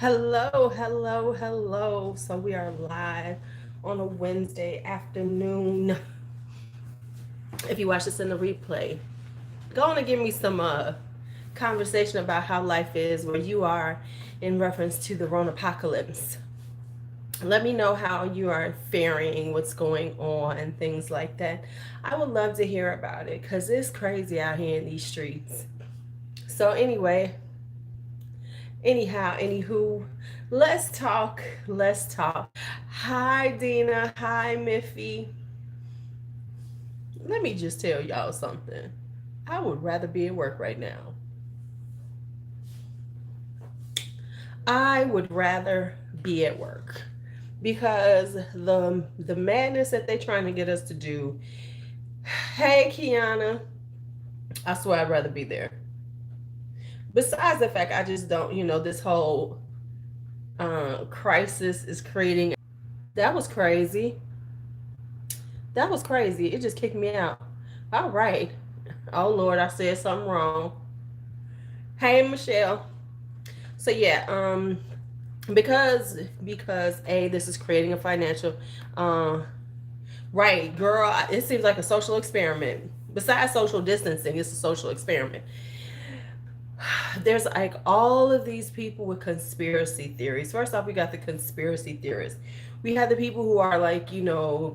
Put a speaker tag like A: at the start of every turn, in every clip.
A: Hello, hello, hello. So we are live on a Wednesday afternoon. If you watch this in the replay, go on and give me some conversation about how life is where you are in reference to the Ronapocalypse. Let me know how you are faring, what's going on, and things like that. I would love to hear about it because it's crazy out here in these streets. So anyway, anywho, let's talk. Let's talk. Hi, Dina. Hi, Miffy. Let me just tell y'all something. I would rather be at work right now. I would rather be at work because the madness that they're trying to get us to do. Hey, Kiana. I swear I'd rather be there. Besides the fact I just don't, this whole crisis is creating. That was crazy. That was crazy. It just kicked me out. All right. Oh Lord, I said something wrong. Hey Michelle. So yeah, because this is creating a financial right, girl, it seems like a social experiment. Besides social distancing, it's a social experiment. There's like all of these people with conspiracy theories. First off, we got the conspiracy theorists. We have the people who are like,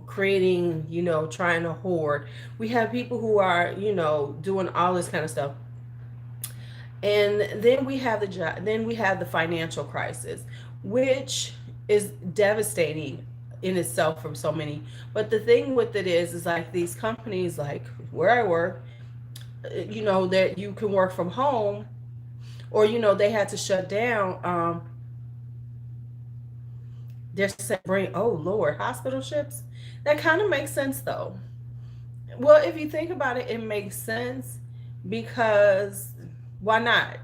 A: creating, trying to hoard. We have people who are, doing all this kind of stuff. And then we have the financial crisis, which is devastating in itself for so many. But the thing with it is like these companies, like where I work, that you can work from home, or they had to shut down. They're saying bring, oh Lord, hospital ships. That kind of makes sense though. Well, if you think about it, it makes sense because why not?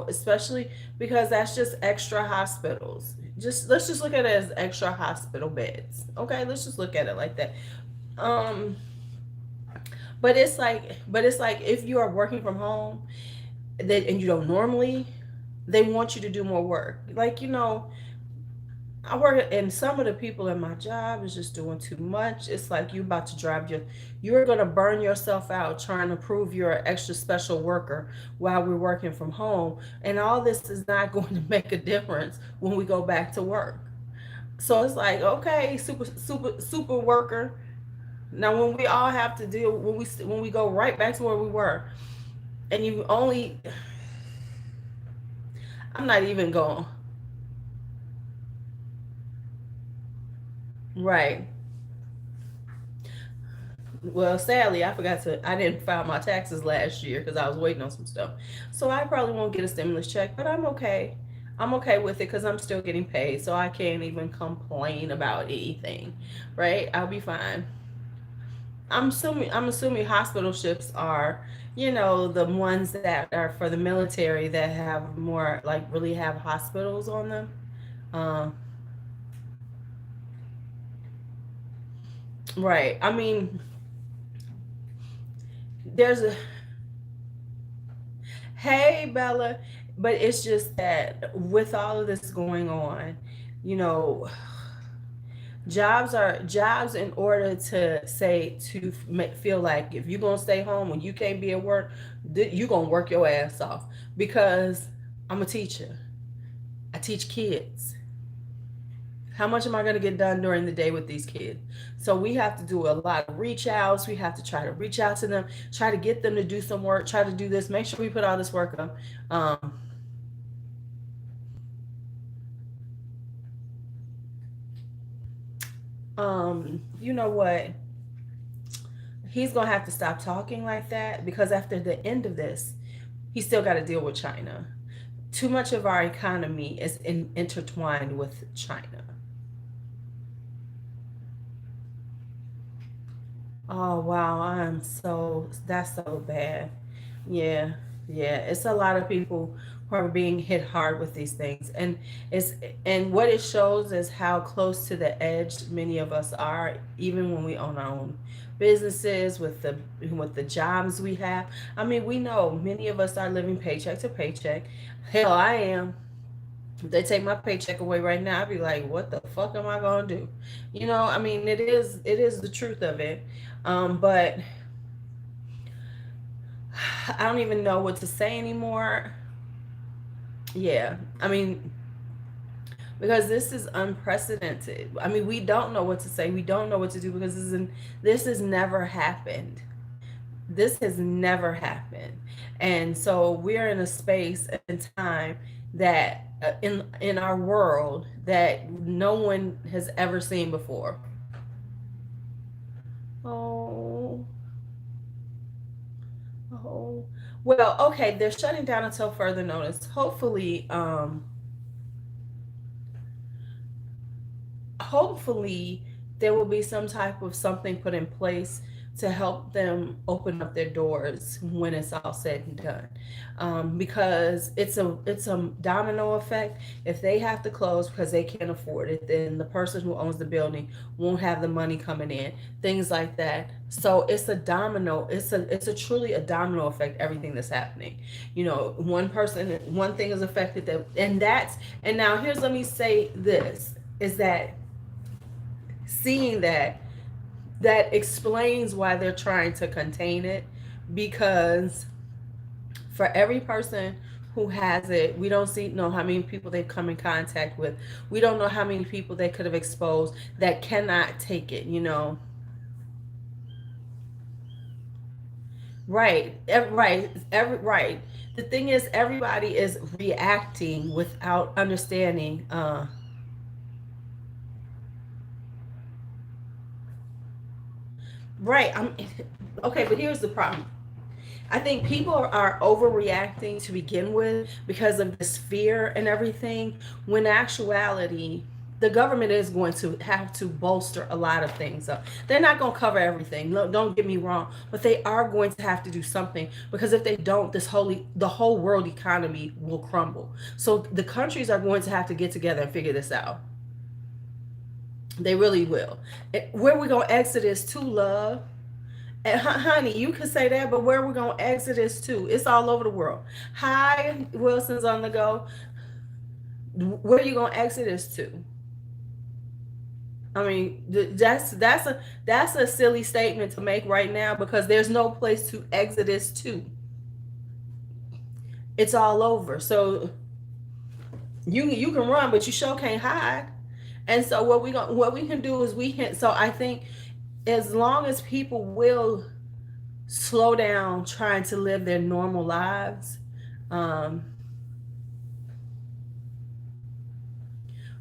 A: Especially because that's just extra hospitals. Just let's just look at it as extra hospital beds. Okay, let's just look at it like that. Um, but it's like if you are working from home that and you don't normally, they want you to do more work. Like, I work, and some of the people in my job is just doing too much. It's like you're gonna burn yourself out trying to prove you're an extra special worker while we're working from home, and all this is not going to make a difference when we go back to work. So it's like, okay, super worker. Now, when we all have to deal when we go right back to where we were, and you only, I'm not even going right. Well, sadly, I didn't file my taxes last year because I was waiting on some stuff. So I probably won't get a stimulus check, but I'm okay. I'm okay with it because I'm still getting paid. So I can't even complain about anything, right? I'll be fine. I'm assuming hospital ships are, the ones that are for the military that have more, like, really have hospitals on them. Um, right. I mean, there's a hey Bella, but it's just that with all of this going on, you know, jobs in order to say to feel like if you're gonna stay home when you can't be at work, you're gonna work your ass off because I'm a teacher. I teach kids. How much am I going to get done during the day with these kids? So we have to do a lot of reach outs. We have to try to reach out to them, try to get them to do some work, try to do this, make sure we put all this work up. You know what? He's going to have to stop talking like that because after the end of this, he's still got to deal with China. Too much of our economy is intertwined with China. Oh wow, that's so bad. Yeah, yeah. It's a lot of people who are being hit hard with these things. It's and what it shows is how close to the edge many of us are, even when we own our own businesses with the jobs we have. I mean, we know many of us are living paycheck to paycheck. Hell, I am. If they take my paycheck away right now, I'd be like, what the fuck am I gonna do? You know, I mean, it is the truth of it. But I don't even know what to say anymore. Yeah, I mean, because this is unprecedented. I mean, we don't know what to say. We don't know what to do because this has never happened. This has never happened. And so we're in a space and time that in our world that no one has ever seen before. Oh, oh. Well, okay, they're shutting down until further notice. Hopefully there will be some type of something put in place to help them open up their doors when it's all said and done, because it's a domino effect. If they have to close because they can't afford it, then the person who owns the building won't have the money coming in, things like that. So it's a domino, it's a truly a domino effect, everything that's happening. You know, one thing is affected, that and now here's, let me say this, is that seeing that explains why they're trying to contain it, because for every person who has it, we don't know how many people they've come in contact with. We don't know how many people they could have exposed that cannot take it, you know. Right. The thing is, everybody is reacting without understanding. Right. I'm okay, but here's the problem. I think people are overreacting to begin with because of this fear and everything, when actuality, the government is going to have to bolster a lot of things up. They're not going to cover everything. No, don't get me wrong, but they are going to have to do something, because if they don't, the whole world economy will crumble. So the countries are going to have to get together and figure this out. They really will. Where we going to exit is to love. And honey, you could say that, but where we're going to exit is to. It's all over the world. Hi, Wilson's on the go. Where you going to exit is to. I mean, that's a silly statement to make right now, because there's no place to exit is to. It's all over. So you can run, but you sure can't hide. And so what we can do is we can. So I think as long as people will slow down trying to live their normal lives, um,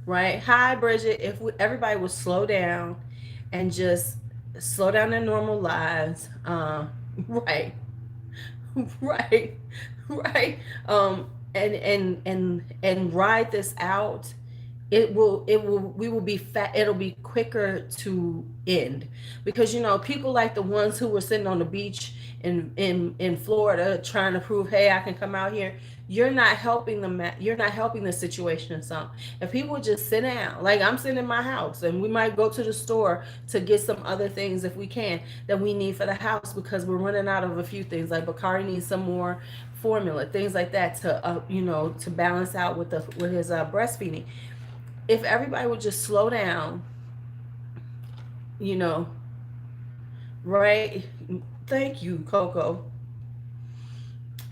A: right? Hi, Bridget. If everybody would slow down and just slow down their normal lives, right, right, right, and ride this out, we will be fat, it'll be quicker to end, because you know, people like the ones who were sitting on the beach in Florida trying to prove, hey, I can come out here. You're not helping the situation some. If people would just sit down, like I'm sitting in my house, and we might go to the store to get some other things if we can that we need for the house, because we're running out of a few things, like Bakari needs some more formula, things like that, to to balance out with his breastfeeding. If everybody would just slow down, you know, right? Thank you, Coco.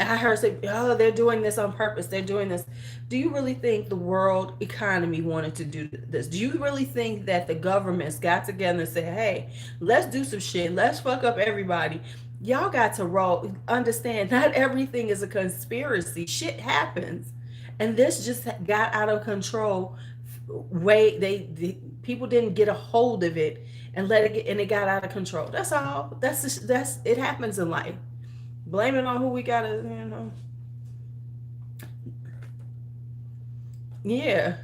A: I heard say, oh, they're doing this on purpose. They're doing this. Do you really think the world economy wanted to do this? Do you really think that the governments got together and said, hey, let's do some shit. Let's fuck up everybody. Y'all got to roll. Understand, not everything is a conspiracy. Shit happens. And this just got out of control. People didn't get a hold of it and let it get, and it got out of control. That's all. That's it happens in life. Blame it on who we gotta, yeah,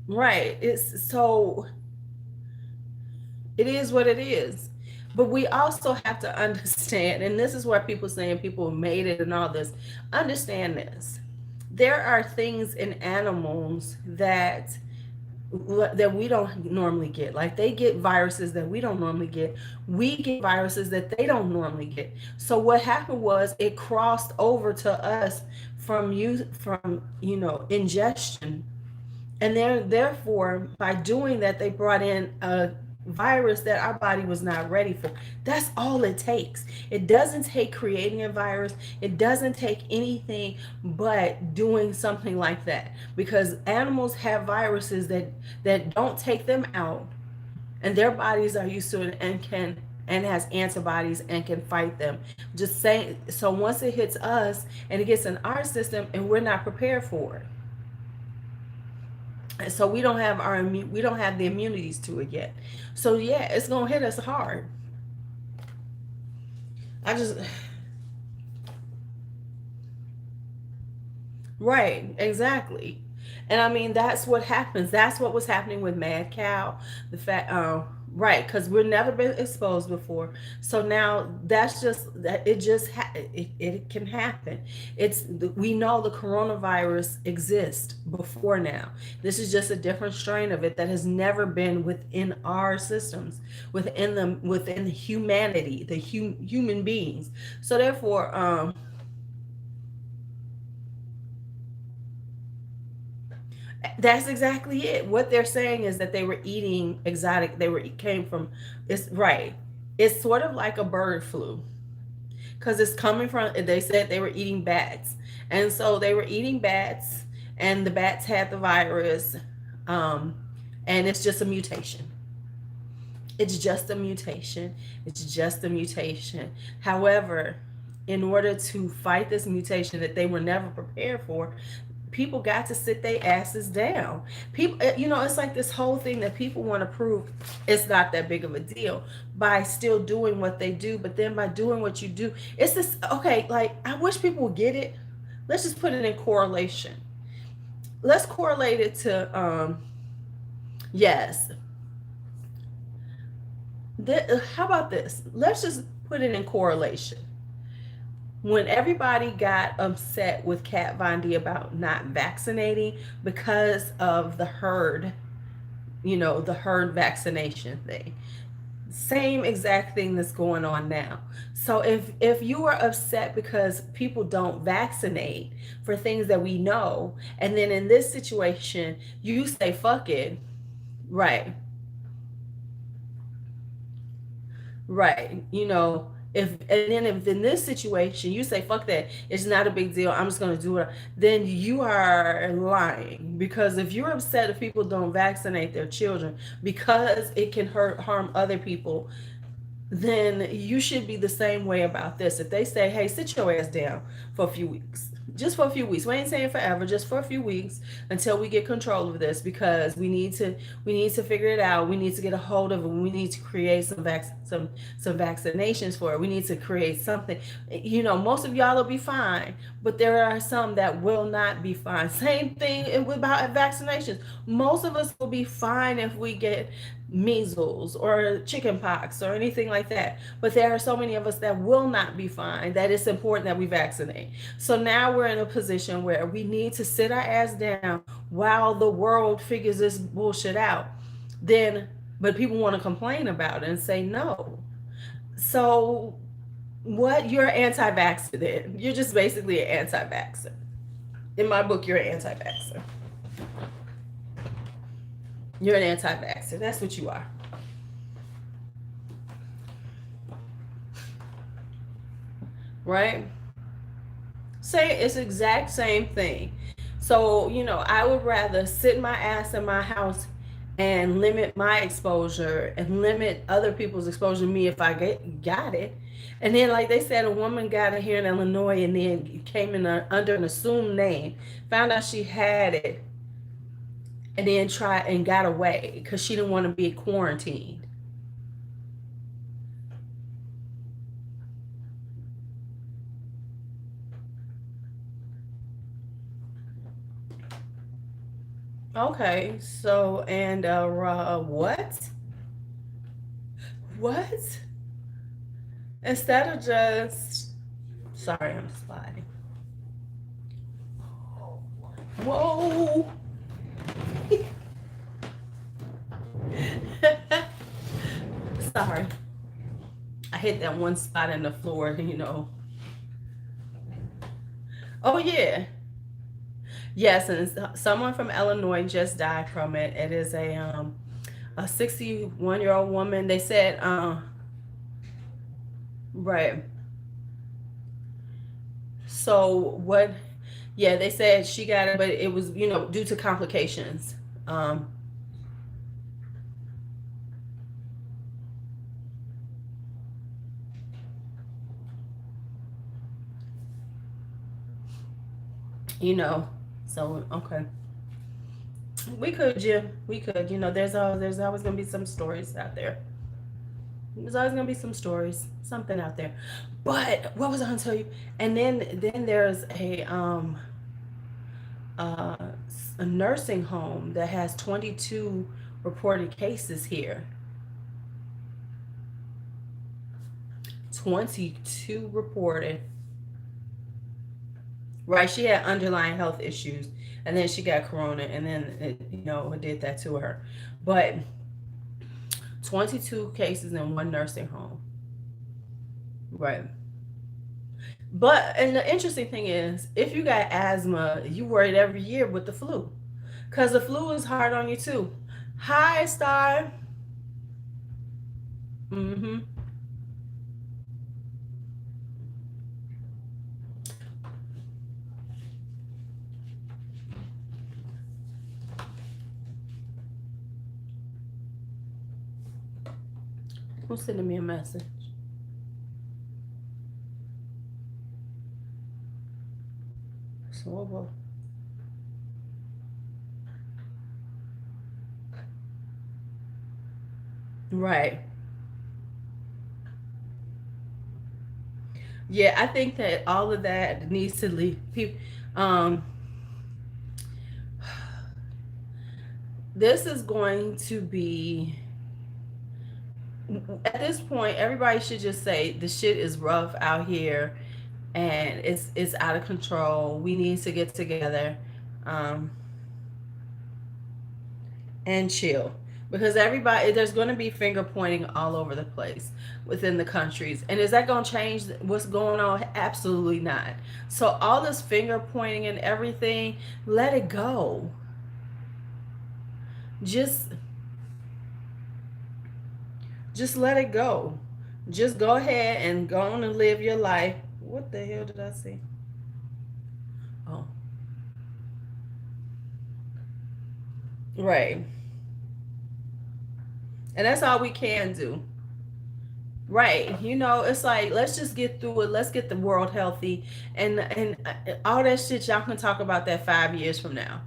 A: right. It's so it is what it is. But we also have to understand, and this is where people saying people made it and all this. Understand this. There are things in animals that we don't normally get. Like they get viruses that we don't normally get. We get viruses that they don't normally get. So what happened was it crossed over to us ingestion. And therefore, by doing that, they brought in a virus that our body was not ready for. That's all it takes. It doesn't take creating a virus. It doesn't take anything but doing something like that. Because animals have viruses that don't take them out, and their bodies are used to it and has antibodies and can fight them. Just saying. So once it hits us and it gets in our system and we're not prepared for it, so we don't have the immunities to it yet. So yeah, it's gonna hit us hard. I just Right, exactly. And I mean, that's what happens. That's what was happening with Mad Cow. The fact, right, because we've never been exposed before. So now that's just that it can happen. We know the coronavirus exists before now. This is just a different strain of it that has never been within our systems, within humanity, human beings. So therefore, that's exactly it. What they're saying is that they were eating exotic. Came from. It's right. It's sort of like a bird flu because it's coming from. They said they were eating bats, and so they were eating bats, and the bats had the virus, um, and it's just a mutation. It's just a mutation. It's just a mutation. However, in order to fight this mutation that they were never prepared for, people got to sit their asses down. People, it's like this whole thing that people want to prove it's not that big of a deal by still doing what they do. But then by doing what you do, it's this, okay, like I wish people would get it. Let's just put it in correlation. Let's correlate it to, yes. How about this? Let's just put it in correlation. When everybody got upset with Kat Von D about not vaccinating because of the herd vaccination thing, same exact thing that's going on now. So if you are upset because people don't vaccinate for things that we know, and then in this situation you say fuck it, right? Right. If in this situation you say fuck that, it's not a big deal, I'm just going to do it, then you are lying. Because if you're upset if people don't vaccinate their children because it can harm other people, then you should be the same way about this. If they say, hey, sit your ass down for a few weeks, just for a few weeks, we ain't saying forever, just for a few weeks until we get control of this, because we need to figure it out. We need to get a hold of it. We need to create some vaccinations for it. We need to create something. Most of y'all will be fine, but there are some that will not be fine. Same thing about vaccinations. Most of us will be fine if we get measles or chicken pox or anything like that, but there are so many of us that will not be fine that it's important that we vaccinate. So now we're in a position where we need to sit our ass down while the world figures this bullshit out. But people want to complain about it and say no. So what? You're anti-vaxxer then. You're just basically an anti-vaxxer. In my book, you're an anti-vaxxer. You're an anti-vaxxer. That's what you are. Right? It's exact same thing. So, I would rather sit my ass in my house and limit my exposure and limit other people's exposure to me if I got it. And then, like they said, a woman got it here in Illinois and then came in under an assumed name, found out she had it, and then tried and got away because she didn't want to be quarantined. Okay, so and what? What? Instead of just, sorry, I'm sliding. Whoa. Sorry. I hit that one spot in the floor. Oh yeah. Yes, and someone from Illinois just died from it. It is a 61-year-old woman. They said right. So what? Yeah, they said she got it, but it was, due to complications. Um, you know. So okay, we could, Jim. We could. There's always gonna be some stories out there. There's always gonna be some stories, something out there. But what was I gonna tell you? And then there's uh, a nursing home that has 22 reported cases here. 22 reported. Right, she had underlying health issues, and then she got corona, and then it did that to her. But 22 cases in one nursing home. Right. But and the interesting thing is, if you got asthma, you worried every year with the flu, because the flu is hard on you too. Hi, Star. Mm-hmm. Who's sending me a message? So, right. Yeah, I think that all of that needs to leave people. Um, this is going to be, at this point, everybody should just say the shit is rough out here, and it's out of control. We need to get together, um, and chill, because everybody, there's going to be finger pointing all over the place within the countries. And is that going to change what's going on? Absolutely not. So all this finger pointing and everything, let it go. Just just let it go. Just go ahead and go on and live your life. What the hell did I say? Oh, right. And that's all we can do. Right. It's like, let's just get through it. Let's get the world healthy, and all that shit y'all can talk about that 5 years from now.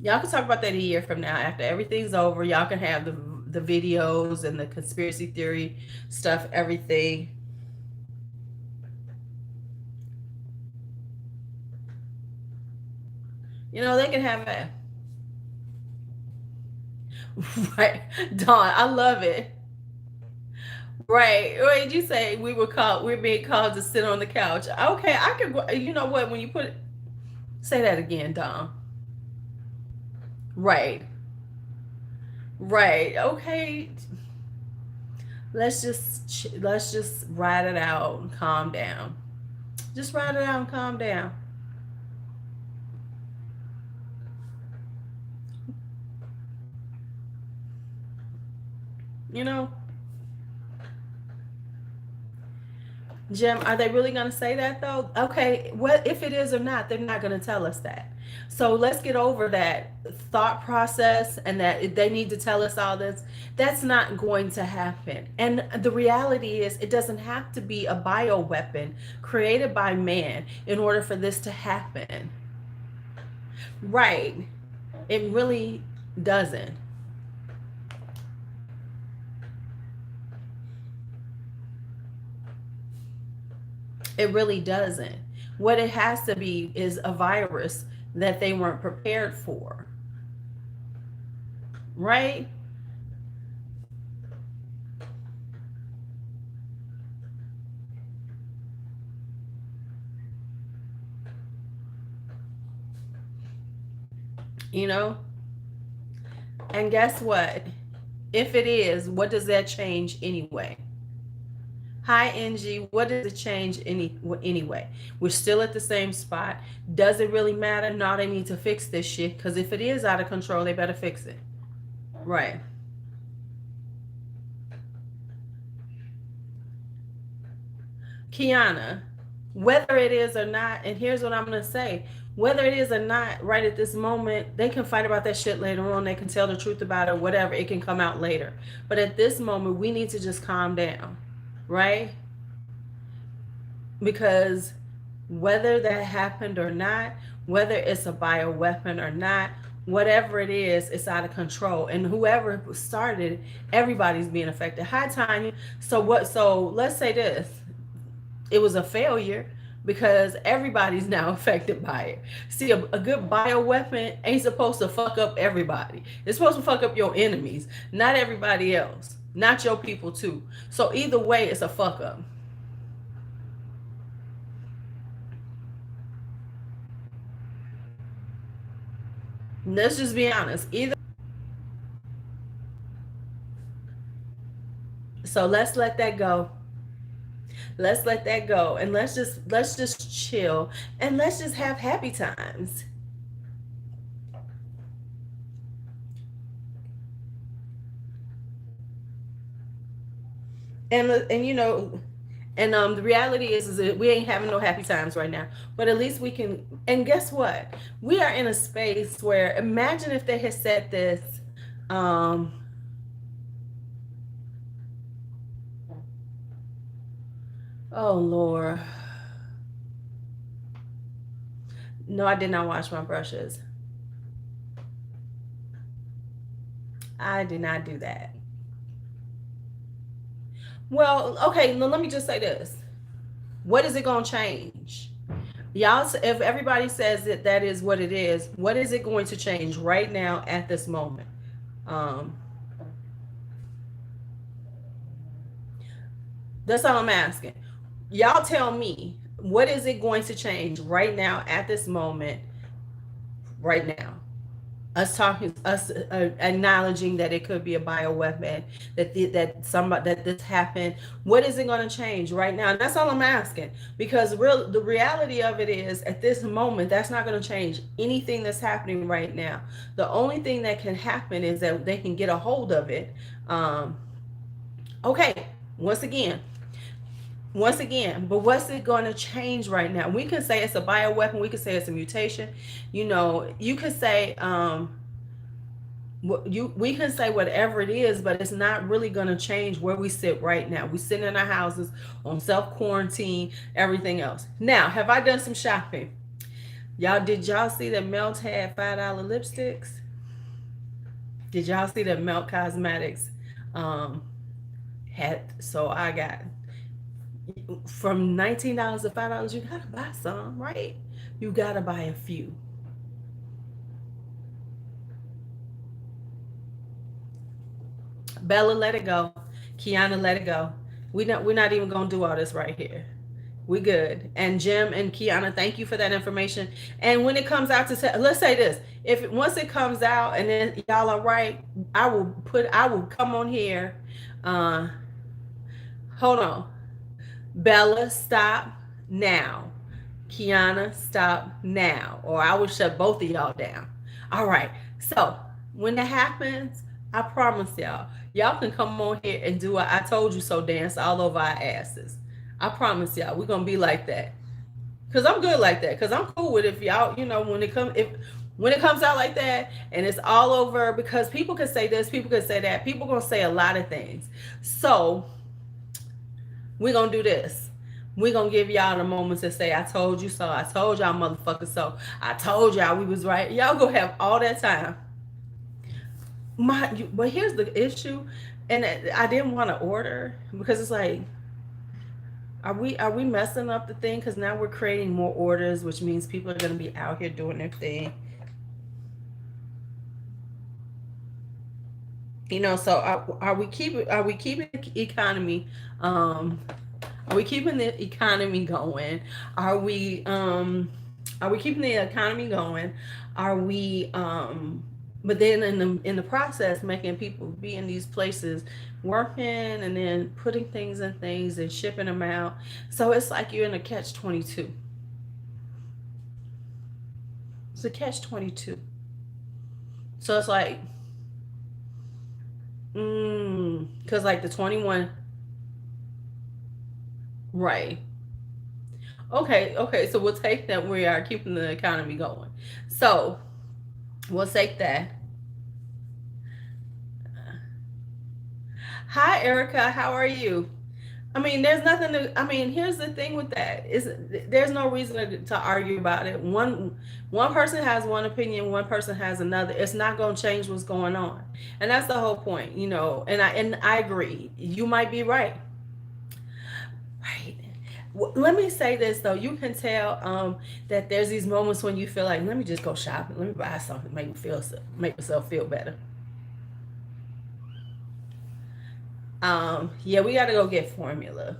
A: Y'all can talk about that a year from now after everything's over. Y'all can have the videos and the conspiracy theory stuff, everything. They can have it. Right. Dawn, I love it. Right. What did you say? We're being called to sit on the couch. Okay, I could you know what, when you put it, say that again, Dawn. Right. Right. Okay. Let's just ride it out and calm down. Just ride it out and calm down. You know, Jim, are they really going to say that though? Okay, what if it is or not? They're not going to tell us that. So let's get over that thought process, and that they need to tell us all this. That's not going to happen. And the reality is, it doesn't have to be a bio weapon created by man in order for this to happen. Right. It really doesn't. It really doesn't. What it has to be is a virus that they weren't prepared for. Right? You know? And guess what? If it is, what does that change anyway? Hi, NG. What does it change anyway? We're still at the same spot. Does it really matter? No, they need to fix this shit. Because if it is out of control, they better fix it. Right. Kiana, whether it is or not, and here's what I'm going to say, whether it is or not, right at this moment, they can fight about that shit later on. They can tell the truth about it, whatever. It can come out later. But at this moment, we need to just calm down, right? Because whether that happened or not, whether it's a bioweapon or not, whatever it is, it's out of control. And whoever started, everybody's being affected. Hi, Tanya. So what? So let's say this: it was a failure because everybody's now affected by it. See, a good bioweapon ain't supposed to fuck up everybody. It's supposed to fuck up your enemies, not everybody else, not your people too. So either way, it's a fuck up. Let's just be honest. Either so let's let that go. Let's let that go and let's just chill and let's just have happy times. And you know, and the reality is that we ain't having no happy times right now. But at least we can. And guess what? We are in a space where imagine if they had said this. Um, oh Lord, no, I did not wash my brushes. I did not do that. Well, okay. Let me just say this. What is it gonna change? Y'all, if everybody says that that is what it is, what is it going to change right now at this moment? Um, that's all I'm asking. Y'all tell me, what is it going to change right now at this moment, right now? Us talking, us acknowledging that it could be a bioweapon, that somebody that this happened. What is it going to change right now? And that's all I'm asking, because the reality of it is, at this moment, that's not going to change anything that's happening right now. The only thing that can happen is that they can get a hold of it. Um, okay, once again, but what's it going to change right now? We can say it's a bioweapon, we could say it's a mutation, you know, you could say we can say whatever it is, but it's not really going to change where we sit right now. We sit in our houses on self quarantine, everything else. Now, have I done some shopping? Y'all, did y'all see that Melt had $5 lipsticks? Did y'all see that Melt Cosmetics um had, so I got from $19 to $5, you gotta buy some, right? You gotta buy a few. Bella, let it go. Kiana, let it go. We're not even gonna do all this right here. We good. And Jim and Kiana, thank you for that information. And when it comes out to let's say this, if once it comes out and then y'all are right, I will come on here. Uh, hold on. Bella, stop now. Kiana, stop now, or I will shut both of y'all down. All right. So when that happens, I promise y'all can come on here and do a I told you so dance all over our asses. I promise y'all, we're gonna be like that. Cause I'm good like that. Cause I'm cool with if y'all, you know, when it comes out like that and it's all over, because people can say this, people can say that, people gonna say a lot of things. So we're gonna do this. We're gonna give y'all the moments to say, I told you so, I told y'all motherfuckers so, I told y'all we was right. Y'all gonna have all that time. But here's the issue, and I didn't want to order because it's like, are we messing up the thing? Because now we're creating more orders, which means people are gonna be out here doing their thing. You know, so are we keeping the economy um are we keeping the economy going? Are we um are we keeping the economy going? Are we But then in the process, making people be in these places working and then putting things in things and shipping them out. So it's like you're in a catch 22. It's a catch 22. So it's like, because like the 21, right? Okay. So we'll take that we are keeping the economy going. So we'll take that. Hi, Erica. How are you? I mean, there's nothing to. I mean, here's the thing with that is there's no reason to argue about it. One person has one opinion, one person has another. It's not going to change what's going on, and that's the whole point, you know. And I agree. You might be right. Right. Let me say this though. You can tell that there's these moments when you feel like, let me just go shopping. Let me buy something, make myself feel better. Yeah, we got to go get formula.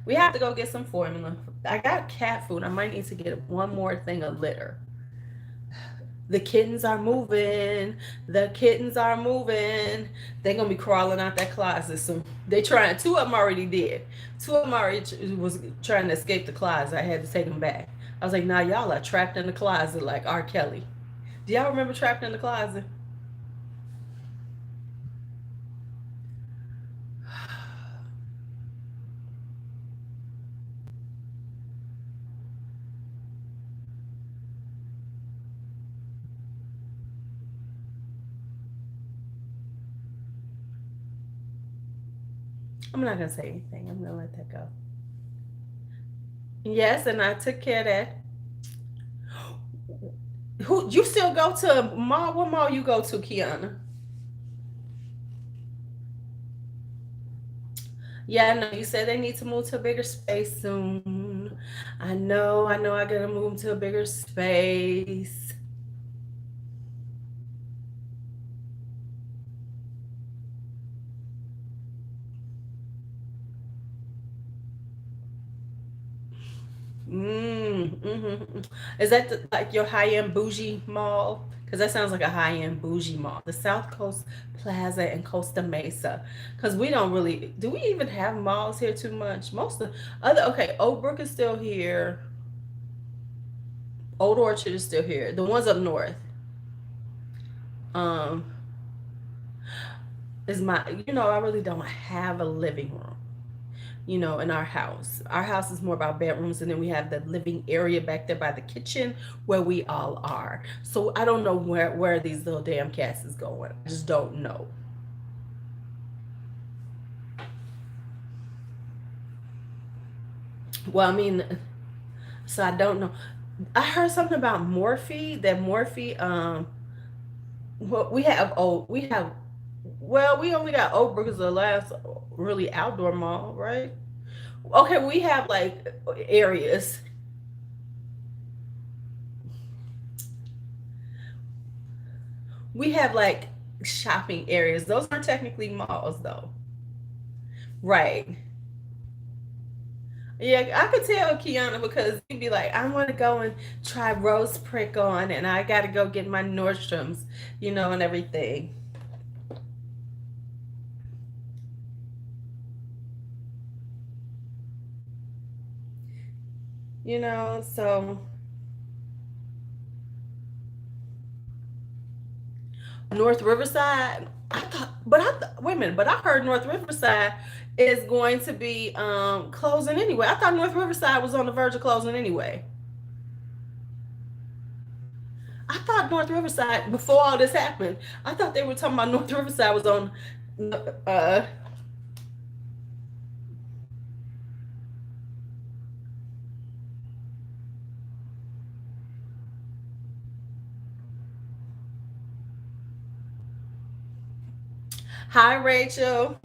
A: We have to go get some formula. I got cat food. I might need to get one more thing of litter. The kittens are moving. The kittens are moving. They're gonna be crawling out that closet soon. They trying. Two of them already did. Two of them already was trying to escape the closet. I had to take them back. I was like, "Nah, y'all are trapped in the closet like R. Kelly." Do y'all remember Trapped in the Closet? I'm not gonna say anything. I'm gonna let that go. Yes, and I took care of that. Who you still go to mall? What mall you go to, Kiana? Yeah, I know. You said they need to move to a bigger space soon. I know. I gotta move to a bigger space. Mm. Is that like your high end bougie mall? Because that sounds like a high end bougie mall. The South Coast Plaza and Costa Mesa. Because we don't really, do we even have malls here too much? Most of other, okay, Oak Brook is still here. Old Orchard is still here. The ones up north. Um, is my, I really don't have a living room, in our house. Our house is more about bedrooms, and then we have the living area back there by the kitchen where we all are. So I don't know where these little damn cats is going. I just don't know. Well, I mean, so I don't know. I heard something about Morphe. That Morphe, well, we only got Oak Brook as the last really outdoor mall, right? Okay, we have like areas. We have like shopping areas. Those aren't technically malls though. Right. Yeah, I could tell Kiana because he'd be like, I want to go and try rose prick on, and I got to go get my Nordstroms, and everything. So North Riverside, wait a minute, but I heard North Riverside is going to be closing anyway. I thought North Riverside was on the verge of closing anyway. I thought North Riverside, before all this happened, I thought they were talking about North Riverside was on. Uh, Hi, Rachel.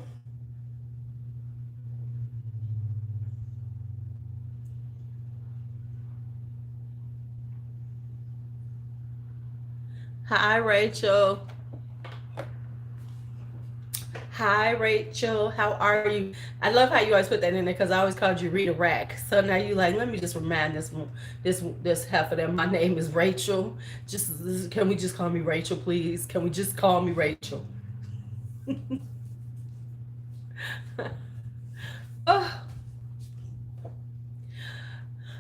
A: Hi, Rachel. Hi, Rachel. How are you? I love how you always put that in there because I always called you Rita Rack. So now you like, let me just remind this heifer that my name is Rachel. Just can we just call me Rachel, please? Can we just call me Rachel? Oh,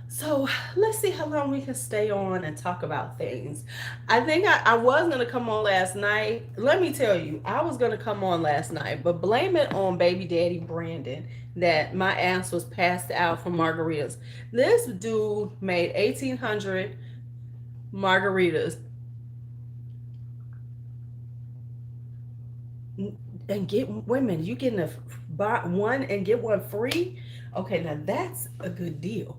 A: so let's see how long we can stay on and talk about things. I think I was going to come on last night. Let me tell you, I was going to come on last night, but blame it on baby daddy Brandon that my ass was passed out from margaritas. This dude made 1,800 margaritas and get women. You getting a buy one and get one free? Okay, now that's a good deal.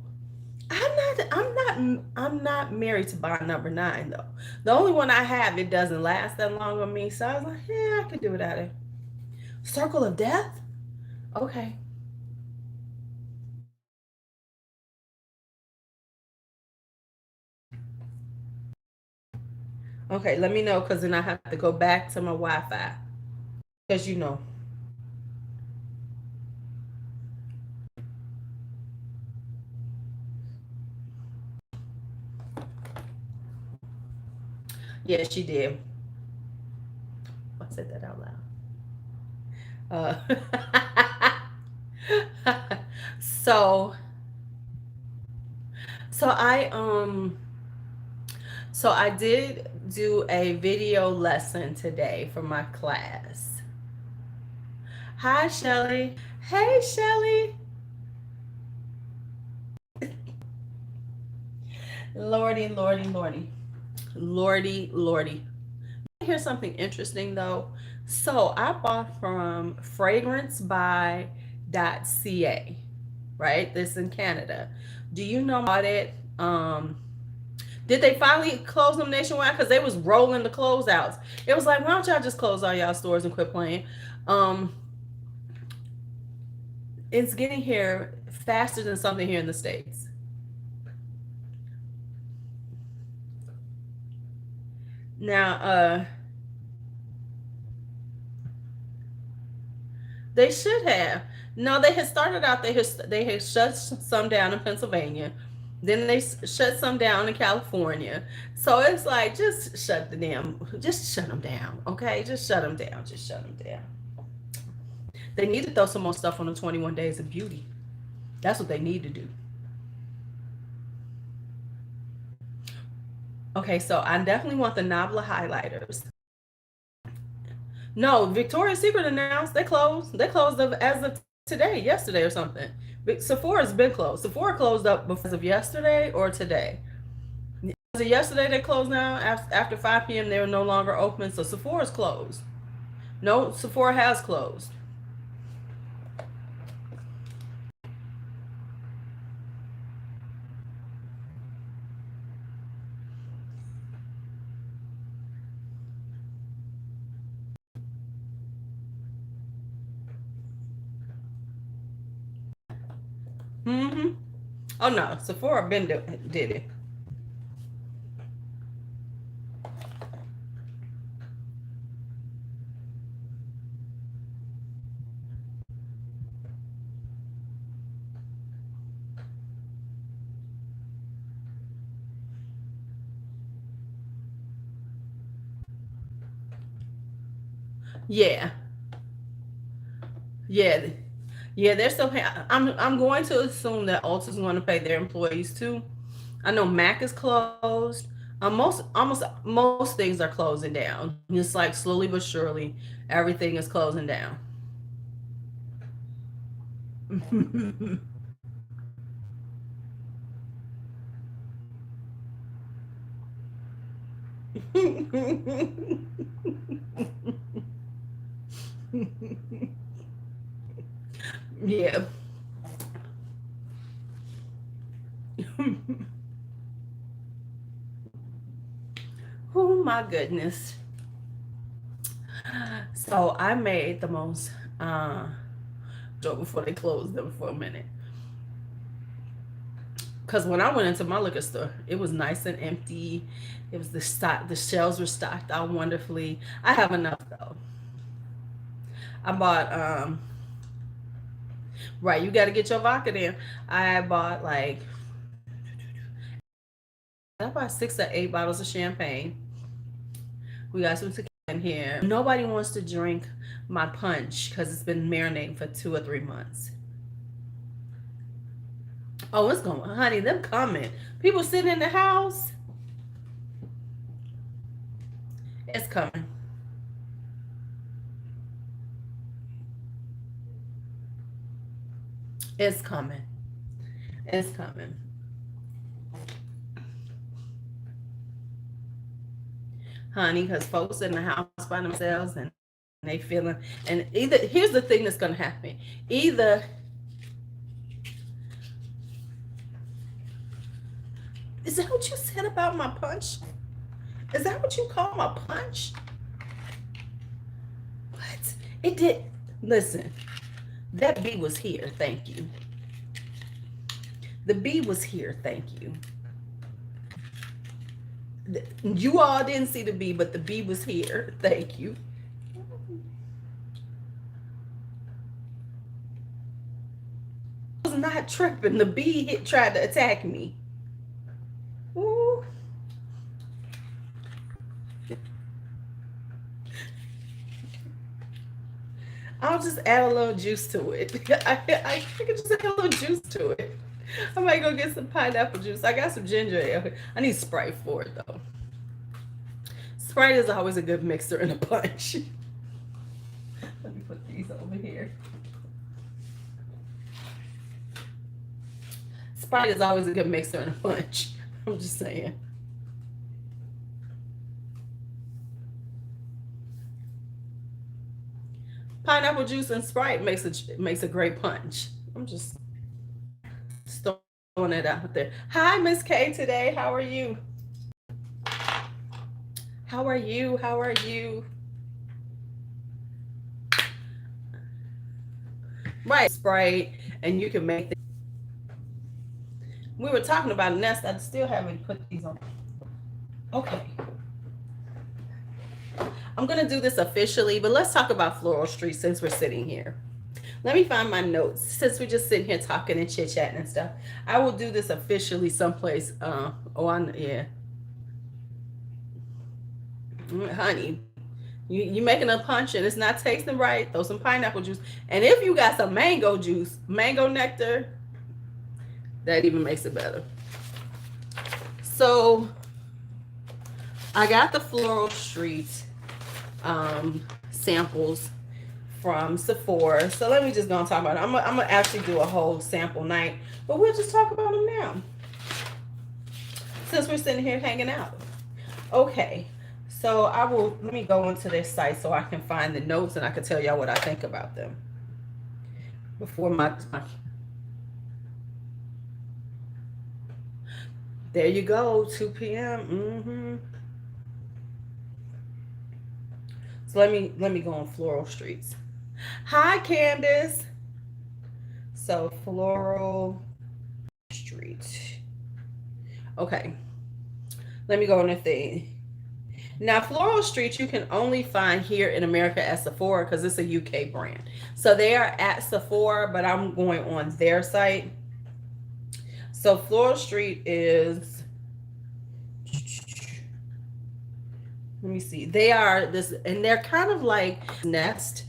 A: I'm not married to bond number 9 though. The only one I have, it doesn't last that long on me. So I was like, yeah, I could do without it. Circle of Death? Okay. Okay, let me know because then I have to go back to my Wi-Fi. Because you know. Yeah, she did. I said that out loud. So so I so I did do a video lesson today for my class. Hi, Shelly. Hey, Shelly. Lordy, lordy, lordy. Lordy, lordy. Here's something interesting though. So I bought from fragrancebuy.ca, right? This in Canada. Do you know about it? Did they finally close them nationwide? Because they was rolling the closeouts. It was like, why don't y'all just close all y'all stores and quit playing? Um, it's getting here faster than something here in the States. Now, they should have. No, they had started out. They had shut some down in Pennsylvania, then they shut some down in California. So it's like just shut them down, okay? Just shut them down. Just shut them down. They need to throw some more stuff on the 21 Days of Beauty. That's what they need to do. Okay, so I definitely want the Nabla highlighters. No, Victoria's Secret announced they closed. They closed as of today, yesterday or something. But Sephora's been closed. Sephora closed up because of yesterday or today. Was it yesterday they closed now? After 5 p.m. they were no longer open, so Sephora's closed. No, Sephora has closed. Mm-hmm. Oh no, Sephora did it. Yeah, yeah, yeah. They're still paying. I'm going to assume that Ulta's going to pay their employees too. I know Mac is closed. Most things are closing down. It's like slowly but surely, everything is closing down. Yeah. Oh my goodness. So I made the most joke before they closed them for a minute. Because when I went into my liquor store, it was nice and empty. It was the shelves were stocked out wonderfully. I have enough though. I bought right, you got to get your vodka there. I bought like I bought 6 or 8 bottles of champagne. We got some tequila in here. Nobody wants to drink my punch because it's been marinating for 2 or 3 months. Oh, it's going, honey. Them coming. People sitting in the house. It's coming. It's coming. It's coming. Honey, because folks in the house by themselves and they feeling, and either, here's the thing that's going to happen. Either, is that what you said about my punch? Is that what you call my punch? What? It did. Listen, that bee was here. Thank you. The bee was here. Thank you. You all didn't see the bee, but the bee was here. Thank you. I was not tripping. The bee tried to attack me. Ooh. I'll just add a little juice to it. I could just add a little juice to it. I might go get some pineapple juice. I got some ginger ale. I need Sprite for it though. Sprite is always a good mixer in a punch. Let me put these over here. Sprite is always a good mixer in a punch. I'm just saying. Pineapple juice and Sprite makes a great punch. I'm just throwing it out there. Hi, Miss K today. How are you? How are you? How are you? Right, Sprite, and you can make. We were talking about a nest. I still haven't put these on. Okay. I'm going to do this officially, but let's talk about Floral Street since we're sitting here. Let me find my notes since we're just sitting here talking and chit-chatting and stuff. I will do this officially someplace. Yeah. Honey, you making a punch and it's not tasting right, throw some pineapple juice. And if you got some mango juice, mango nectar, that even makes it better. So I got the Floral Street samples from Sephora. So let me just go and talk about it. I'm gonna actually do a whole sample night, but we'll just talk about them now since we're sitting here hanging out. Okay, so let me go into their site so I can find the notes and I can tell y'all what I think about them before my there you go, 2 p.m. So let me go on Floral Streets. Hi, Candace. So Floral Street. Okay. Let me go on the thing. Now, Floral Street you can only find here in America at Sephora because it's a UK brand. So they are at Sephora, but I'm going on their site. So Floral Street is, let me see. They are this, and they're kind of like Nest.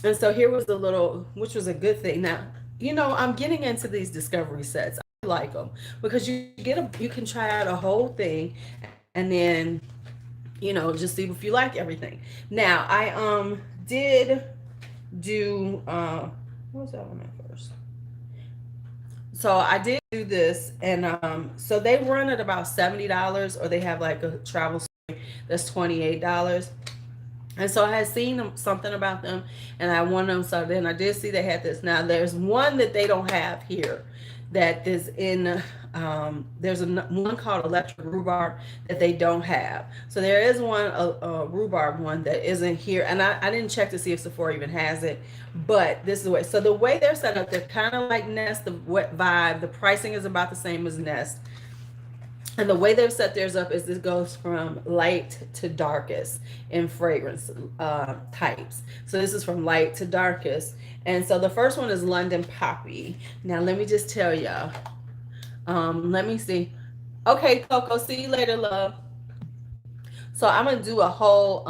A: And so here was the little, which was a good thing. Now, you know, I'm getting into these discovery sets. I like them because you can try out a whole thing and then, you know, just see if you like everything. Now, I did do what was that one at first? So I did do this, and so they run at about $70, or they have like a travel that's $28. And so I had seen something about them and I wanted them. So then I did see they had this. Now there's one that they don't have here that is in, there's one called electric rhubarb that they don't have. So there is one, a rhubarb one that isn't here. And I didn't check to see if Sephora even has it, but this is the way. So the way they're set up, they're kind of like Nest, the wet vibe. The pricing is about the same as Nest. And the way they've set theirs up is this goes from light to darkest in fragrance types. So this is from light to darkest. And so the first one is London Poppy. Now let me just tell y'all. Let me see. Okay, Coco, see you later, love. So I'm gonna do a whole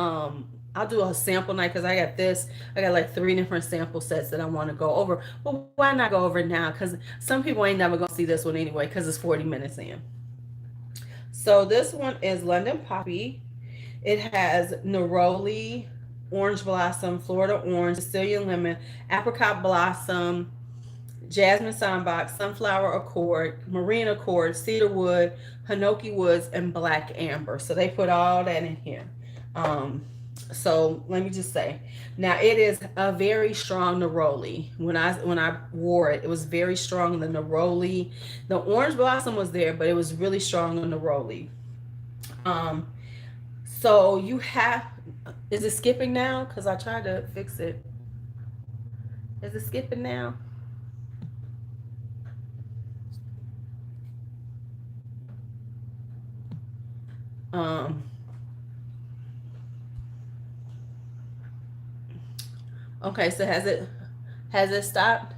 A: I'll do a sample night because I got this. I got like 3 different sample sets that I want to go over. But why not go over it now? Because some people ain't never gonna see this one anyway because it's 40 minutes in. So this one is London Poppy. It has neroli, orange blossom, Florida orange, Sicilian lemon, apricot blossom, jasmine sambac, sunflower accord, marine accord, cedar wood, hinoki woods, and black amber. So they put all that in here. Um, so let me just say, now it is a very strong neroli. When I wore it, it was very strong. The neroli, the orange blossom was there, but it was really strong on the neroli. Um, so you have, is it skipping now? Because I tried to fix it. Is it skipping now? Um, okay, so has it stopped?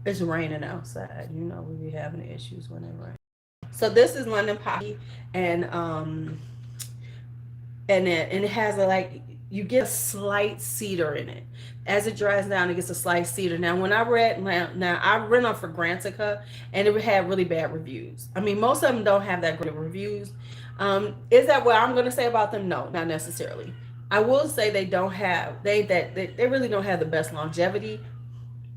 A: It's raining outside. You know we be having issues when it rains. So this is London Poppy, and it has a like you get a slight cedar in it. As it dries down, it gets a slight cedar. Now, when I read now I read on Fragrantica, and it had really bad reviews. I mean, most of them don't have that great reviews. Is that what I'm going to say about them? No, not necessarily. I will say they don't have they really don't have the best longevity,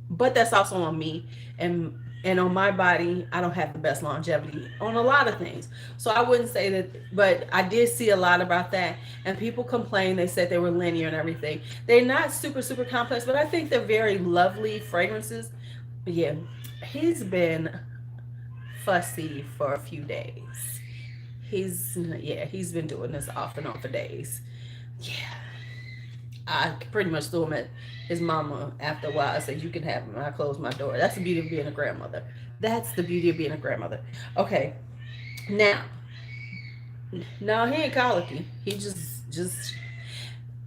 A: but that's also on me, and on my body. I don't have the best longevity on a lot of things, so I wouldn't say that. But I did see a lot about that, and people complained. They said they were linear and everything. They're not super complex, but I think they're very lovely fragrances. But yeah, he's been fussy for a few days. He's been doing this off and on for days. Yeah, I pretty much threw him at his mama after a while. I said, "You can have him." I closed my door. That's the beauty of being a grandmother. That's the beauty of being a grandmother. Okay, now, no, he ain't colicky. He just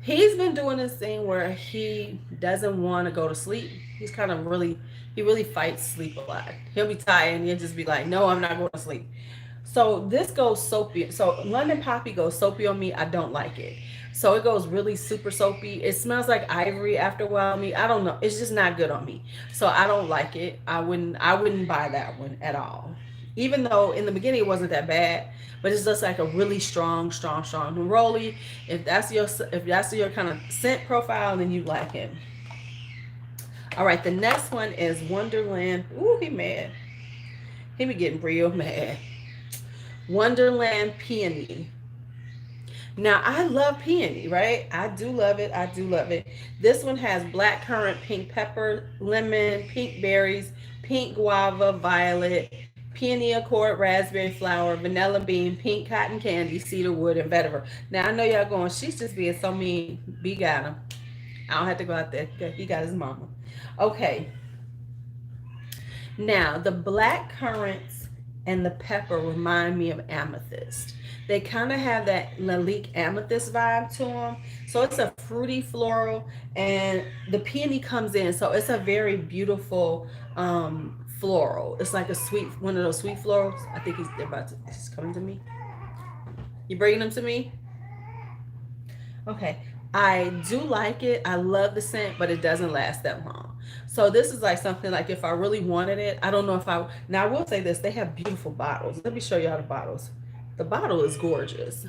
A: he's been doing this thing where he doesn't want to go to sleep. He's kind of really he really fights sleep a lot. He'll be tired and he'll just be like, "No, I'm not going to sleep." So this goes soapy. So London Poppy goes soapy on me. I don't like it. So it goes really super soapy. It smells like ivory after a while on me. I don't know. It's just not good on me. So I don't like it. I wouldn't buy that one at all. Even though in the beginning it wasn't that bad, but it's just like a really strong neroli. If that's your kind of scent profile, then you like him. All right, the next one is Wonderland. Ooh, he mad. He be getting real mad. Wonderland Peony. Now, I love peony, right? I do love it. I do love it. This one has black currant, pink pepper, lemon, pink berries, pink guava, violet, peony accord, raspberry flower, vanilla bean, pink cotton candy, cedar wood, and vetiver. Now, I know y'all going, she's just being so mean. B got him. I don't have to go out there. He got his mama. Okay. Now, the black currants and the pepper remind me of amethyst. They kind of have that Lalique amethyst vibe to them. So it's a fruity floral, and the peony comes in. So it's a very beautiful floral. It's like a sweet, one of those sweet florals. I think he's coming to me. You bringing them to me? Okay. I do like it. I love the scent, but it doesn't last that long. So this is like something like if I really wanted it, I don't know if I, now I will say this, they have beautiful bottles. Let me show you all the bottles. The bottle is gorgeous.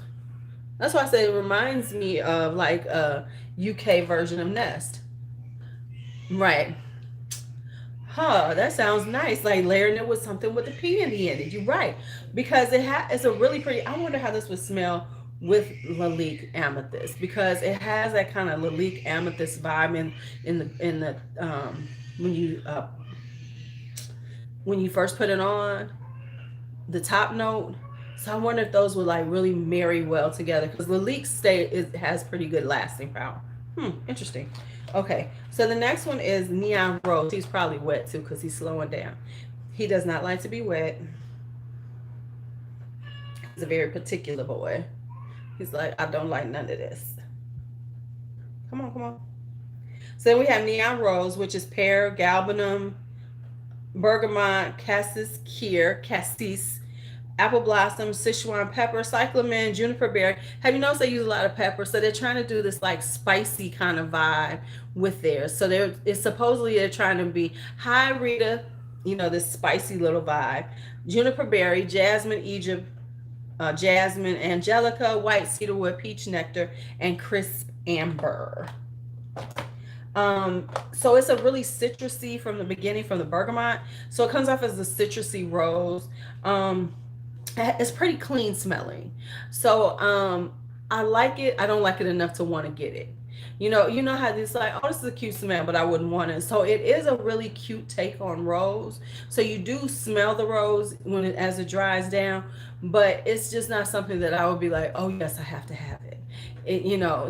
A: That's why I say it reminds me of like a UK version of Nest. Right. Huh, that sounds nice. Like layering it with something with the peony in it. You're right. Because it's a really pretty, I wonder how this would smell with Lalique amethyst, because it has that kind of Lalique amethyst vibe in the when you first put it on, the top note. So I wonder if those would like really marry well together, because Lalique has pretty good lasting power. Interesting. Okay, so the next one is Neon Rose. He's probably wet too because he's slowing down. He does not like to be wet. He's a very particular boy. He's like, I don't like none of this. Come on, come on. So then we have neon rose, which is pear, galbanum, bergamot, cassis, apple blossom, Sichuan pepper, cyclamen, juniper berry. Have you noticed they use a lot of pepper? So they're trying to do this like spicy kind of vibe with theirs. So it's supposedly they're trying to be hi Rita, this spicy little vibe. Juniper berry, jasmine, Egypt, jasmine, angelica, white cedarwood, peach nectar, and crisp amber. So it's a really citrusy from the beginning, from the bergamot. So it comes off as a citrusy rose. It's pretty clean smelling. So I like it. I don't like it enough to want to get it. You know how this like, oh, this is a cute smell, but I wouldn't want it. So it is a really cute take on rose. So you do smell the rose as it dries down, but it's just not something that I would be like, oh yes, I have to have it.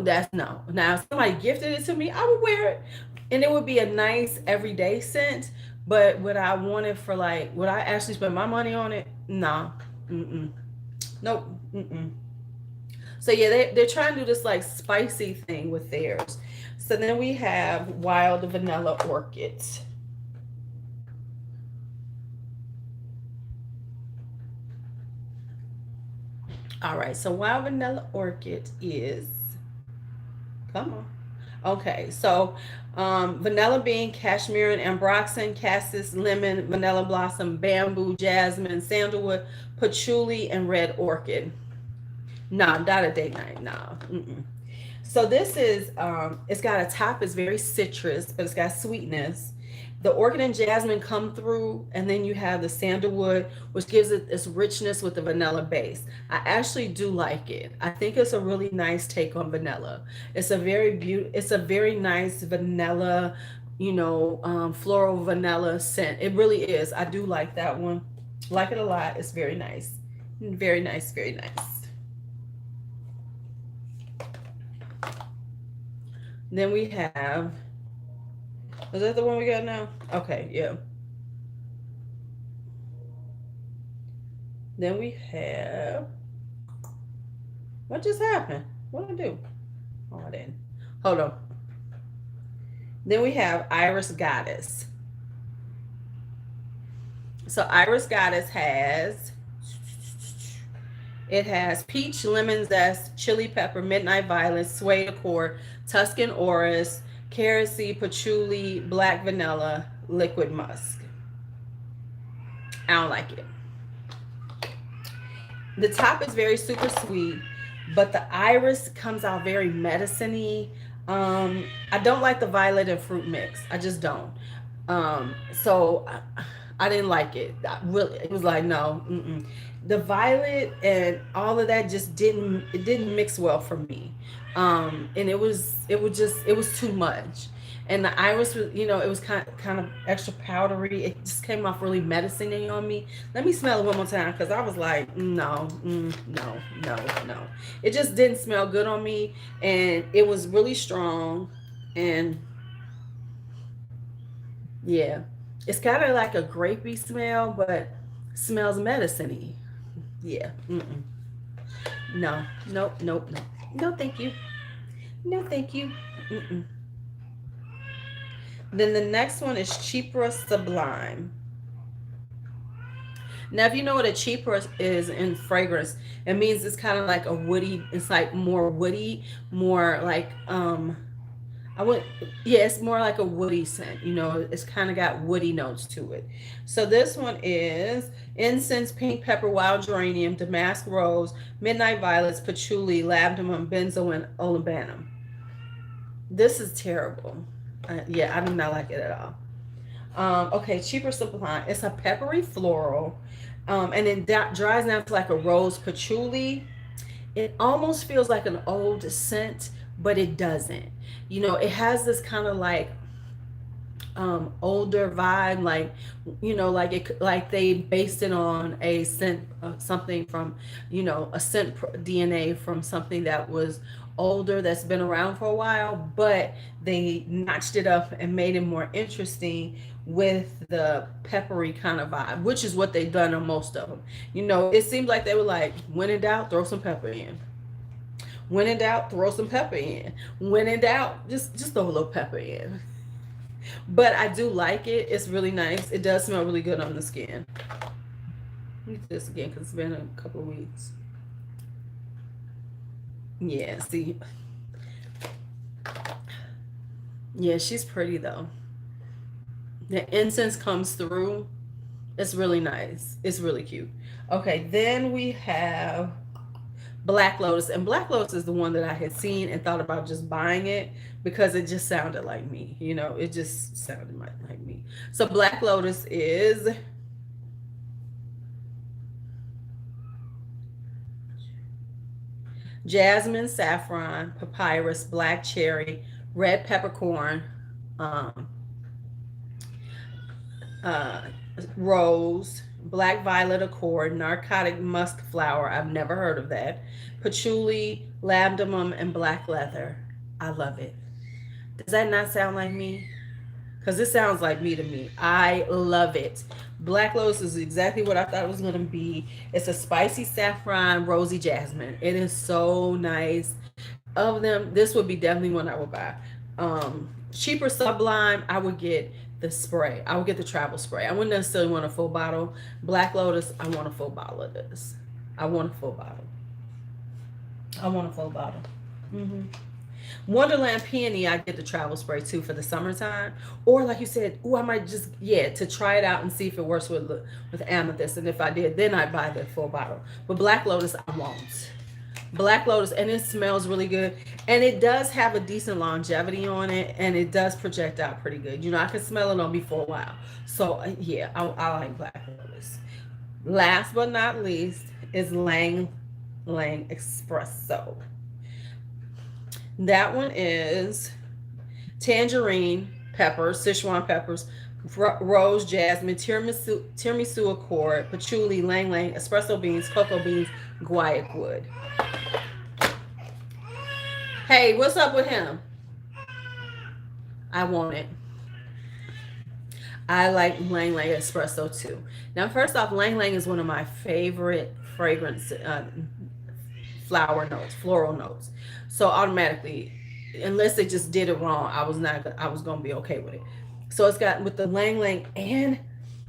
A: That's no. Now, if somebody gifted it to me, I would wear it, and it would be a nice everyday scent. But would I want it for like? Would I actually spend my money on it? Nah. Mm-mm. Nope. Mm-mm. So yeah, they're trying to do this like spicy thing with theirs. So then we have wild vanilla orchid. All right, so wild vanilla orchid is, come on. Okay, so vanilla bean, cashmere and ambroxan, cassis, lemon, vanilla blossom, bamboo, jasmine, sandalwood, patchouli, and red orchid. Nah, not a date night. Nah. Mm-mm. So this is, it's got a top, it's very citrus, but it's got sweetness. The orchid and jasmine come through, and then you have the sandalwood, which gives it this richness with the vanilla base. I actually do like it. I think it's a really nice take on vanilla. It's a very nice vanilla, floral vanilla scent. It really is. I do like that one. Like it a lot. It's very nice. Very nice, very nice. Then we have, is that the one we got now? Okay, yeah. Then we have, what just happened? What did I do? Oh, I didn't. Hold on. Then we have Iris Goddess. So Iris Goddess has peach, lemon zest, chili pepper, midnight violet, suede accord, Tuscan orris, carrot seed, patchouli, black vanilla, liquid musk. I don't like it. The top is very super sweet, but the iris comes out very medicine-y. I don't like the violet and fruit mix. I just don't. So I didn't like it. It was like, no. Mm-mm. The violet and all of that just didn't mix well for me. And it was too much. And the iris was, it was kind of extra powdery. It just came off really medicine-y on me. Let me smell it one more time, because I was like, no, no, no, no. It just didn't smell good on me, and it was really strong, and yeah, it's kind of like a grapey smell, but smells medicine-y. Yeah. Mm-mm. No. Nope. Nope. No. No, thank you. No, thank you. Mm-mm. Then the next one is Chypra Sublime. Now, if you know what a Chypra is in fragrance, it means it's kind of like a woody. It's like more woody, more like it's more like a woody scent. It's kind of got woody notes to it. So this one is incense, pink pepper, wild geranium, damask rose, midnight violets, patchouli, labdanum, benzo, and olibanum. This is terrible. Yeah, I do not like it at all. Okay, Chypra Sublime. It's a peppery floral, and it dries down to like a rose patchouli. It almost feels like an old scent, but it doesn't. It has this kind of like older vibe, like they based it on a scent, something from, a scent DNA from something that was older, that's been around for a while, but they notched it up and made it more interesting with the peppery kind of vibe, which is what they've done on most of them. You know, it seems like they were like, when in doubt, throw some pepper in. When in doubt, throw some pepper in. When in doubt, just throw a little pepper in. But I do like it. It's really nice. It does smell really good on the skin. Let me do this again because it's been a couple of weeks. Yeah, see. Yeah, she's pretty though. The incense comes through. It's really nice. It's really cute. Okay, then we have Black Lotus. And Black Lotus is the one that I had seen and thought about just buying it because it just sounded like me. You know, it just sounded like me. So Black Lotus is jasmine, saffron, papyrus, black cherry, red peppercorn, um, uh, rose, black violet accord, narcotic musk flower. I've never heard of that. Patchouli, labdanum, and black leather. I love it. Does that not sound like me? Because it sounds like me to me. I love it. Black Lotus is exactly what I thought it was going to be. It's a spicy saffron, rosy jasmine. It is so nice. Of them, this would be definitely one I would buy. Cheaper Sublime, I would get the spray. I would get the travel spray. I wouldn't necessarily want a full bottle. Black Lotus, I want a full bottle of this. I want a full bottle. I want a full bottle. Hmm. Wonderland Peony, I get the travel spray too for the summertime. Or like you said, oh, I might just to try it out and see if it works with amethyst. And if I did, then I buy the full bottle. But Black Lotus, I won't. Black Lotus, and it smells really good, and it does have a decent longevity on it, and it does project out pretty good. You know, I can smell it on me for a while. So yeah, I like Black Lotus. Last but not least is Lang Lang Espresso. That one is tangerine peppers, Sichuan peppers, rose, jasmine, tiramisu accord, patchouli, lang lang, espresso beans, cocoa beans, guaiac wood. Hey, what's up with him? I want it. I like Lang Lang espresso too. Now, first off, Lang Lang is one of my favorite fragrance flower notes, floral notes. So automatically, unless they just did it wrong, I was gonna be okay with it. So it's got with the Lang Lang and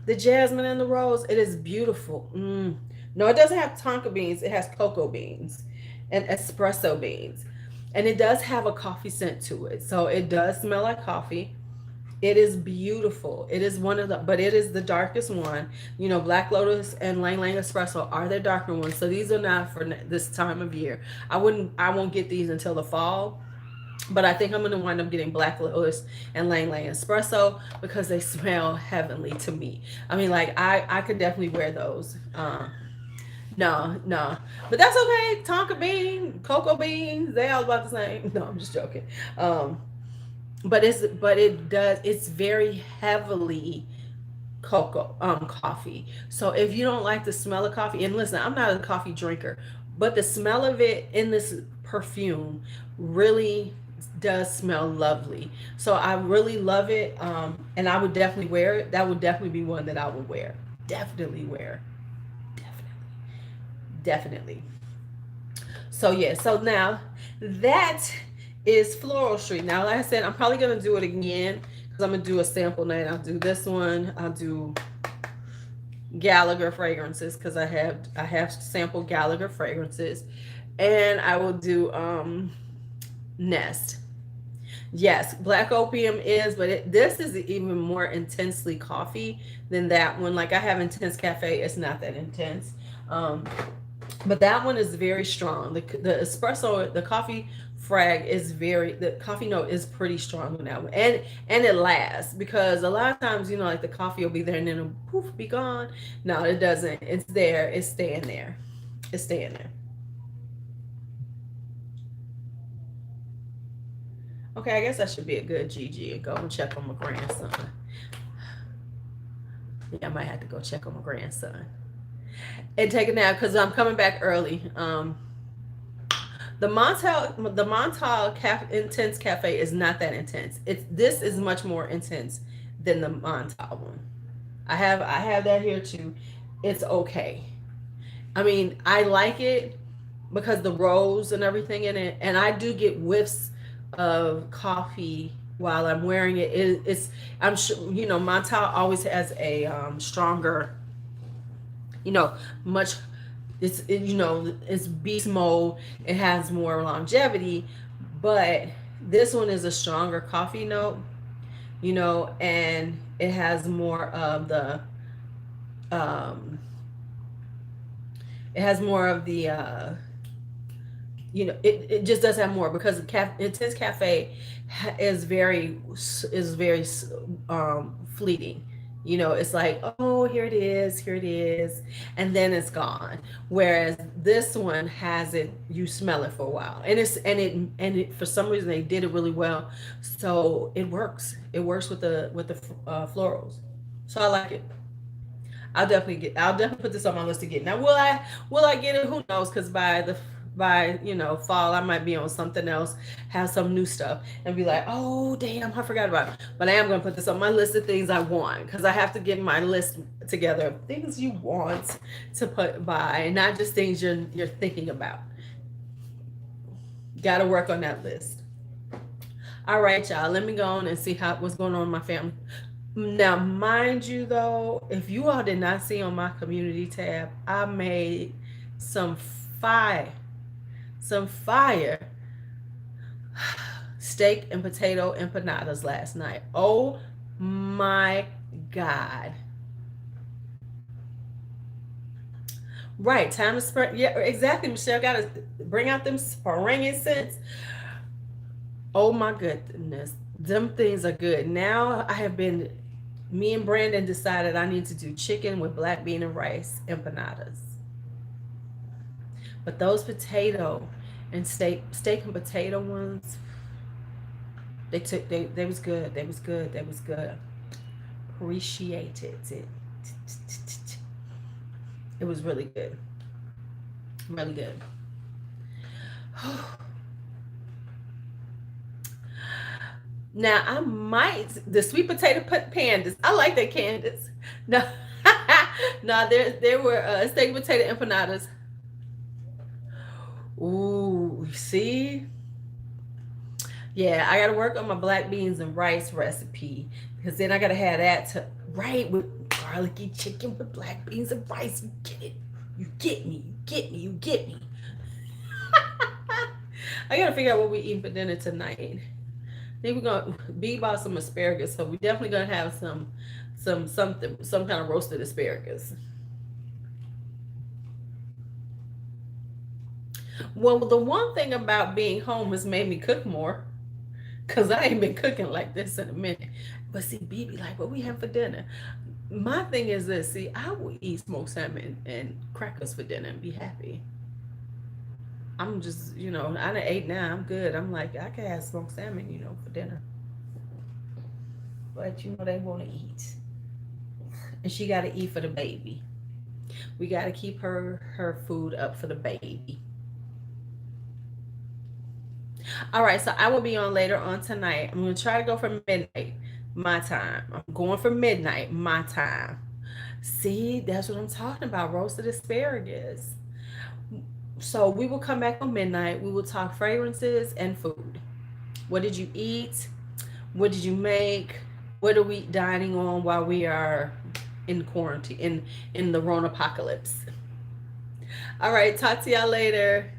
A: the jasmine and the rose. It is beautiful. No, it doesn't have tonka beans. It has cocoa beans and espresso beans, and it does have a coffee scent to it. So it does smell like coffee. It is beautiful. It is one of the, but it is the darkest one. You know, Black Lotus and Lang Lang Espresso are the darker ones. So these are not for this time of year. I won't get these until the fall. But I think I'm going to wind up getting Black Lotus and Lang Lang Espresso because they smell heavenly to me. I mean, like, I could definitely wear those. No. But that's okay. Tonka bean, cocoa beans, they all about the same. No, I'm just joking. It's very heavily coffee. So if you don't like the smell of coffee, and listen, I'm not a coffee drinker, but the smell of it in this perfume really does smell lovely. So I really love it. And I would definitely wear it. That would definitely be one that I would wear. Definitely wear. Definitely. So yeah, so now that is Floral Street. Now, like I said, I'm probably gonna do it again because I'm gonna do a sample night. I'll do this one. I'll do Gallagher fragrances because I have sampled Gallagher fragrances, and I will do Nest. Yes, Black Opium is, but this is even more intensely coffee than that one. Like I have Intense Cafe, it's not that intense. But that one is very strong. The espresso, the coffee frag is the coffee note is pretty strong on that one. And it lasts because a lot of times, you know, like the coffee will be there and then it'll poof be gone. No, it doesn't. It's there. It's staying there. It's staying there. Okay, I guess I should be a good Gigi and go and check on my grandson. Yeah, I might have to go check on my grandson and take a nap because I'm coming back early. The Montauk Intense Cafe is not that intense. This is much more intense than the Montauk one. I have that here too. It's okay. I mean, I like it because the rose and everything in it, and I do get whiffs of coffee while I'm wearing it. I'm sure Montauk always has a stronger, you know, much. It's beast mode. It has more longevity, but this one is a stronger coffee note, and it has more of the um it has more of the it just does have more because Intense Cafe is very fleeting. It's like, oh, here it is, and then it's gone. Whereas this one has it, you smell it for a while, and it for some reason they did it really well, so it works. It works with the florals, so I like it. I'll definitely put this on my list to get. Now, will I get it? Who knows? Because by fall, I might be on something else, have some new stuff, and be like, oh damn, I forgot about it. But I am gonna put this on my list of things I want, because I have to get my list together of things you want to put by, not just things you're thinking about. Got to work on that list. All right, y'all. Let me go on and see what's going on in my family. Now, mind you, though, if you all did not see on my community tab, I made some fire, some fire steak and potato empanadas last night. Oh my God. Right, time to spread. Yeah, exactly, Michelle. Got to bring out them spring scents. Oh my goodness. Them things are good. Now me and Brandon decided I need to do chicken with black bean and rice empanadas. But those potato and steak and potato ones, they was good. They was good. They was good. Appreciated it. It was really good. Really good. Now I might the sweet potato pandas. I like that, Candace. No, no, there were steak and potato empanadas. Ooh, see, yeah, I got to work on my black beans and rice recipe, because then I got to have that to right with garlicky chicken with black beans and rice. You get it? You get me? You get me? You get me? I got to figure out what we eat for dinner tonight. I think we're gonna be about some asparagus, so we're definitely gonna have some kind of roasted asparagus. Well, the one thing about being home has made me cook more, because I ain't been cooking like this in a minute. But see, BB like, what we have for dinner? My thing is this: see, I will eat smoked salmon and crackers for dinner and be happy. I'm just, I done ate now. I'm good. I'm like, I can have smoked salmon, for dinner. But they want to eat, and she got to eat for the baby. We got to keep her food up for the baby. All right, so I will be on later on tonight. I'm gonna try to go for midnight my time. I'm going for midnight my time. See, that's what I'm talking about. Roasted asparagus. So we will come back on midnight. We will talk fragrances and food. What did you eat? What did you make? What are we dining on while we are in quarantine, in the Ronapocalypse? All right, talk to y'all later.